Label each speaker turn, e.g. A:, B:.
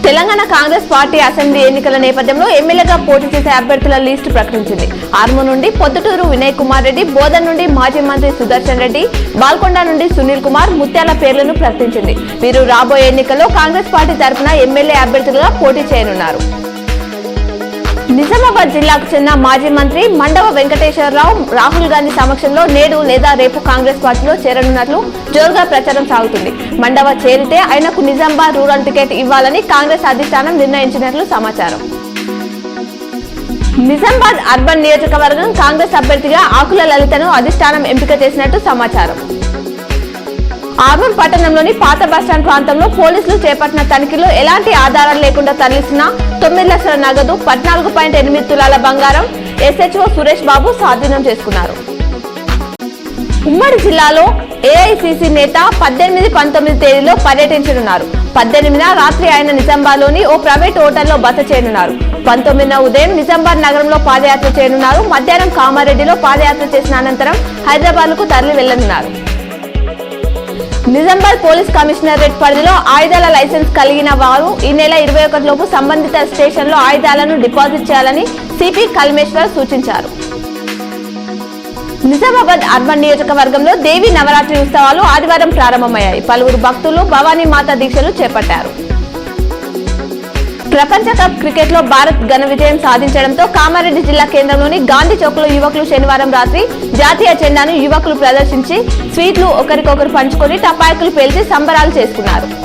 A: Telangana Congress party assembly ఎన్నికల నేపథ్యంలో ఎమ్మెల్యేగా పోటీ చేసే అభ్యర్థుల లిస్టు ప్రకటించింది. ఆర్మూర్ నుండి పొద్దుటూరు వినయ్ కుమార్ రెడ్డి, బోధన్ నుండి మాజీ మంత్రి సుదర్శన్ రెడ్డి, బాల్కొండ నుండి సునీల్ కుమార్, ముత్యాల పేర్లను ప్రకటించింది. వీరు రాబోయే ఎన్నికల్లో కాంగ్రెస్ పార్టీ తరఫున ఎమ్మెల్యే అభ్యర్థులుగా పోటీ చేయనున్నారు. నిజామాబాద్ జిల్లాకు చెందిన మాజీ మంత్రి మండవ వెంకటేశ్వరరావు రాహుల్ గాంధీ సమక్షంలో నేడు లేదా రేపు కాంగ్రెస్ పార్టీలో చేరనున్నట్లు జోరుగా ప్రచారం సాగుతుంది. మండవ చేరితే ఆయనకు నిజామాబాద్ రూరల్ టికెట్ ఇవ్వాలని కాంగ్రెస్ అధిష్టానం నిర్ణయించినట్లు సమాచారం. నిజామాబాద్ అర్బన్ నియోజకవర్గం కాంగ్రెస్ అభ్యర్థిగా ఆకుల లలితను అధిష్టానం ఎంపిక చేసినట్టు సమాచారం. ఆర్మూర్ పట్టణంలోని పాత బస్టాండ్ ప్రాంతంలో పోలీసులు చేపట్టిన తనిఖీలో ఎలాంటి ఆధారాలు లేకుండా తరలిసిన 9 లక్షల నగదు, 14.8 తులాల బంగారం ఎస్హెచ్ఓ సురేష్ బాబు స్వాధీనం చేసుకున్నారు. ఉమ్మడి జిల్లాలో ఏఐసిసి నేత 18, 19 తేదీలో పర్యటించనున్నారు. 18న రాత్రి ఆయన నిజామాబాద్లోని ఓ ప్రైవేట్ హోటల్లో బస చేయనున్నారు. 19న ఉదయం నిజామాబాద్ నగరంలో పాదయాత్ర చేయనున్నారు. మధ్యాహ్నం కామారెడ్డిలో పాదయాత్ర చేసిన అనంతరం హైదరాబాద్కు తరలి వెళ్లనున్నారు. నిజామాబాద్ పోలీస్ కమిషనరేట్ పరిధిలో ఆయుధాల లైసెన్స్ కలిగిన వారు ఈ నెల 21 లోపు సంబంధిత స్టేషన్లో ఆయుధాలను డిపాజిట్ చేయాలని సిపి కల్మేశ్వర్ సూచించారు. నిజామాబాద్ అర్బన్ నియోజకవర్గంలో దేవి నవరాత్రి ఉత్సవాలు ఆదివారం ప్రారంభమయ్యాయి. పలువురు భక్తులు భవానీ మాత దీక్షలు చేపట్టారు. ప్రపంచ కప్ క్రికెట్ లో భారత్ ఘన విజయం సాధించడంతో కామారెడ్డి జిల్లా కేంద్రంలోని గాంధీ చౌక్ లో యువకులు శనివారం రాత్రి జాతీయ జెండాను యువకులు ప్రదర్శించి స్వీట్లు ఒకరికొకరు పంచుకొని టపాకులు పేల్చి సంబరాలు చేసుకున్నారు.